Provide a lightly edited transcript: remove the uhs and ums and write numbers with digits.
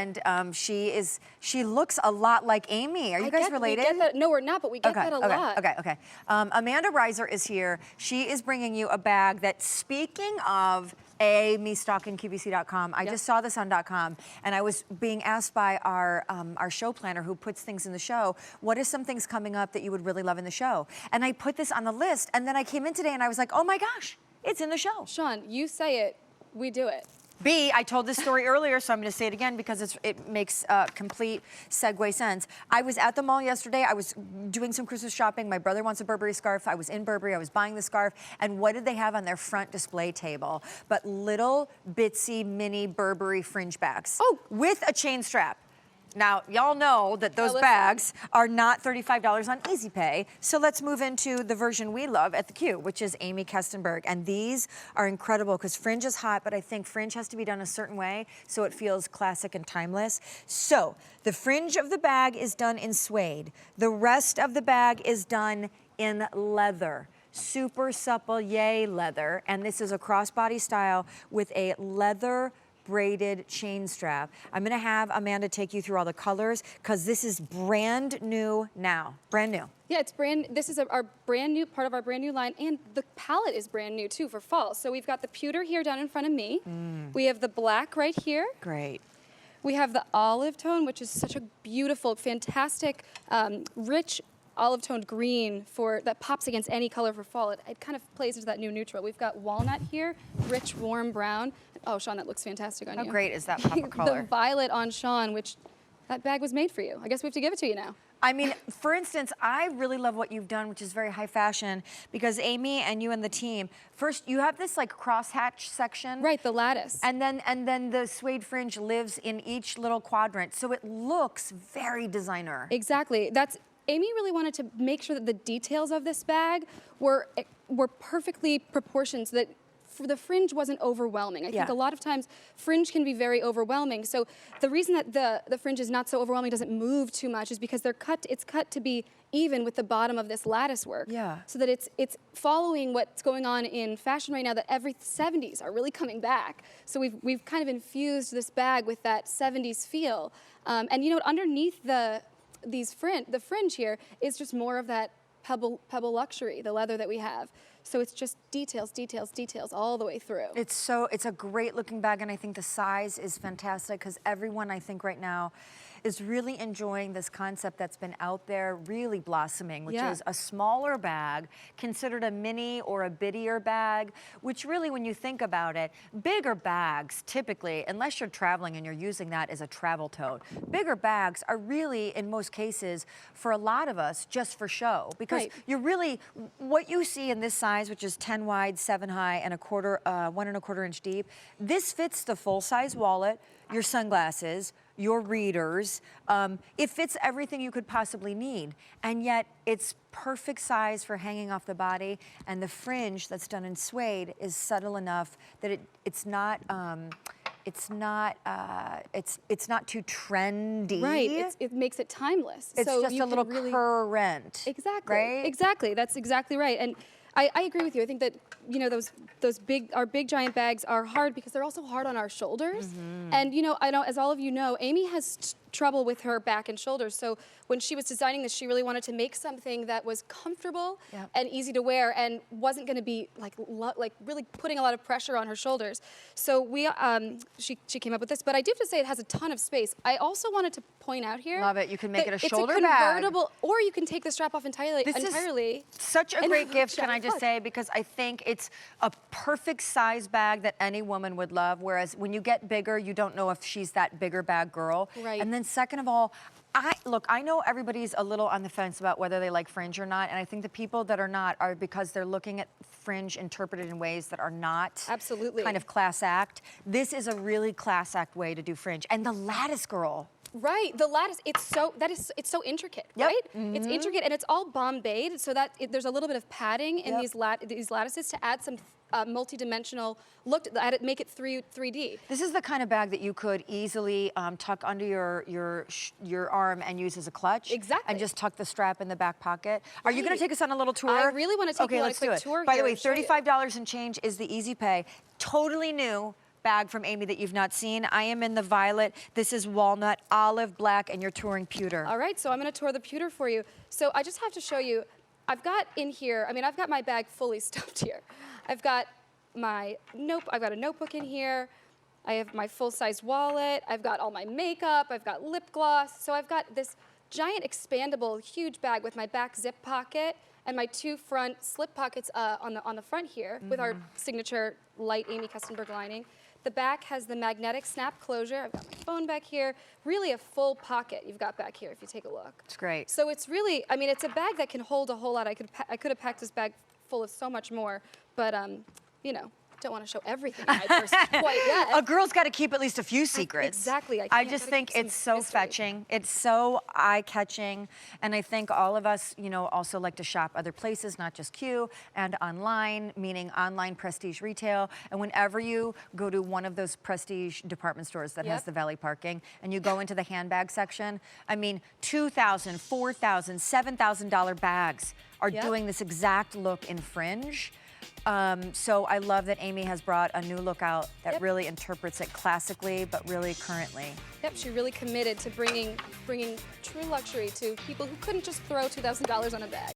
And she looks a lot like Aimee. Are you guys related? We get that. No, we're not, but we get that a lot. Okay. Amanda Reiser is here. She is bringing you a bag that, speaking of me stalking QVC.com, I just saw this on .com, and I was being asked by our show planner who puts things in the show, what are some things coming up that you would really love in the show? And I put this on the list, and then I came in today and I was like, oh my gosh, it's in the show. Sean, you say it, we do it. B, I told this story earlier, so I'm going to say it again because it makes complete segue sense. I was at the mall yesterday. I was doing some Christmas shopping. My brother wants a Burberry scarf. I was in Burberry. I was buying the scarf. And what did they have on their front display table? But little bitsy mini Burberry fringe bags. Oh. With a chain strap. Now, y'all know that those bags are not $35 on Easy Pay, so let's move into the version we love at the Q, which is Aimee Kestenberg. And these are incredible because Fringe is hot, but I think Fringe has to be done a certain way so it feels classic and timeless. So, the fringe of the bag is done in suede. The rest of the bag is done in leather. Super supple, yay leather. And this is a crossbody style with a leather braided chain strap. I'm gonna have Amanda take you through all the colors because this is brand new now. Brand new. Yeah, this is our brand new, part of our brand new line, and the palette is brand new too for fall. So we've got the pewter here down in front of me. We have the black right here. Great. We have the olive tone, which is such a beautiful, fantastic, rich olive toned green that pops against any color for fall. It kind of plays into that new neutral. We've got walnut here, rich, warm brown. Oh, Sean, that looks fantastic on you. How great is that pop of color? The violet on Sean, which that bag was made for you. I guess we have to give it to you now. I mean, for instance, I really love what you've done, which is very high fashion, because Aimee and you and the team, first you have this like crosshatch section. Right, the lattice. And then the suede fringe lives in each little quadrant, so it looks very designer. Exactly. Aimee really wanted to make sure that the details of this bag were perfectly proportioned so that the fringe wasn't overwhelming. I think a lot of times fringe can be very overwhelming. So the reason that the fringe is not so overwhelming, doesn't move too much, is because it's cut to be even with the bottom of this lattice work. Yeah. So that it's following what's going on in fashion right now, that every 70s are really coming back. So we've kind of infused this bag with that 70s feel. And you know, underneath the fringe here is just more of that pebble luxury, the leather that we have. So it's just details, details, details all the way through. It's a great looking bag, and I think the size is fantastic because everyone, I think right now, is really enjoying this concept that's been out there really blossoming, which is a smaller bag, considered a mini or a biddier bag, which really, when you think about it, bigger bags typically, unless you're traveling and you're using that as a travel tote, bigger bags are really, in most cases, for a lot of us, just for show. Because you're really, what you see in this size, which is 10 wide, 7 high, and 1¼ inch deep, this fits the full-size wallet, your sunglasses, your readers. It fits everything you could possibly need. And yet it's perfect size for hanging off the body. And the fringe that's done in suede is subtle enough that it's not too trendy. Right, it makes it timeless. It's so just a little current. Exactly, right? Exactly, that's exactly right. And I agree with you. I think that, you know, our big giant bags are hard because they're also hard on our shoulders. And you know, as all of you know, Aimee has trouble with her back and shoulders. So when she was designing this, she really wanted to make something that was comfortable and easy to wear and wasn't going to be like really putting a lot of pressure on her shoulders. So she came up with this, but I do have to say it has a ton of space. I also wanted to point out here. Love it. You can make it a shoulder bag. It's a convertible, bag. or you can take the strap off entirely. This is such a great gift, can I just say, because I think it's a perfect size bag that any woman would love, whereas when you get bigger, you don't know if she's that bigger bag girl. Right. And then second of all, I know everybody's a little on the fence about whether they like fringe or not, and I think the people that are not are because they're looking at fringe interpreted in ways that are not kind of class act. This is a really class act way to do fringe. And the lattice, girl. Right, the lattice, it's so intricate, right? It's intricate, and it's all bombayed, so that there's a little bit of padding in these lattices to add some multi-dimensional look, make it 3D. This is the kind of bag that you could easily tuck under your arm and use as a clutch. Exactly. And just tuck the strap in the back pocket. Are you going to take us on a little tour? I really want to take you on a quick tour. By the way, $35 and change is the Easy Pay. Totally new. bag from Aimee that you've not seen. I am in the violet. This is walnut, olive black, and you're touring pewter. All right, so I'm gonna tour the pewter for you. So I just have to show you, I've got in here, I mean, I've got my bag fully stuffed here. I've got a notebook in here. I have my full-size wallet. I've got all my makeup. I've got lip gloss. So I've got this giant expandable, huge bag with my back zip pocket and my 2 front slip pockets on the front here with our signature light Aimee Kestenberg lining. The back has the magnetic snap closure. I've got my phone back here. Really a full pocket you've got back here if you take a look. It's great. So it's really, I mean, it's a bag that can hold a whole lot. I could have packed this bag full of so much more, but you know, don't want to show everything in my purse quite yet. A girl's got to keep at least a few secrets. Exactly. I just think it's so mystery. fetching. It's so eye-catching. And I think all of us, you know, also like to shop other places, not just Q, and online, meaning online prestige retail. And whenever you go to one of those prestige department stores that has the valet parking, and you go into the handbag section, I mean, $2,000, $4,000, $7,000 bags are doing this exact look in Fringe. So I love that Aimee has brought a new look out that really interprets it classically, but really currently. Yep, she really committed to bringing true luxury to people who couldn't just throw $2,000 on a bag.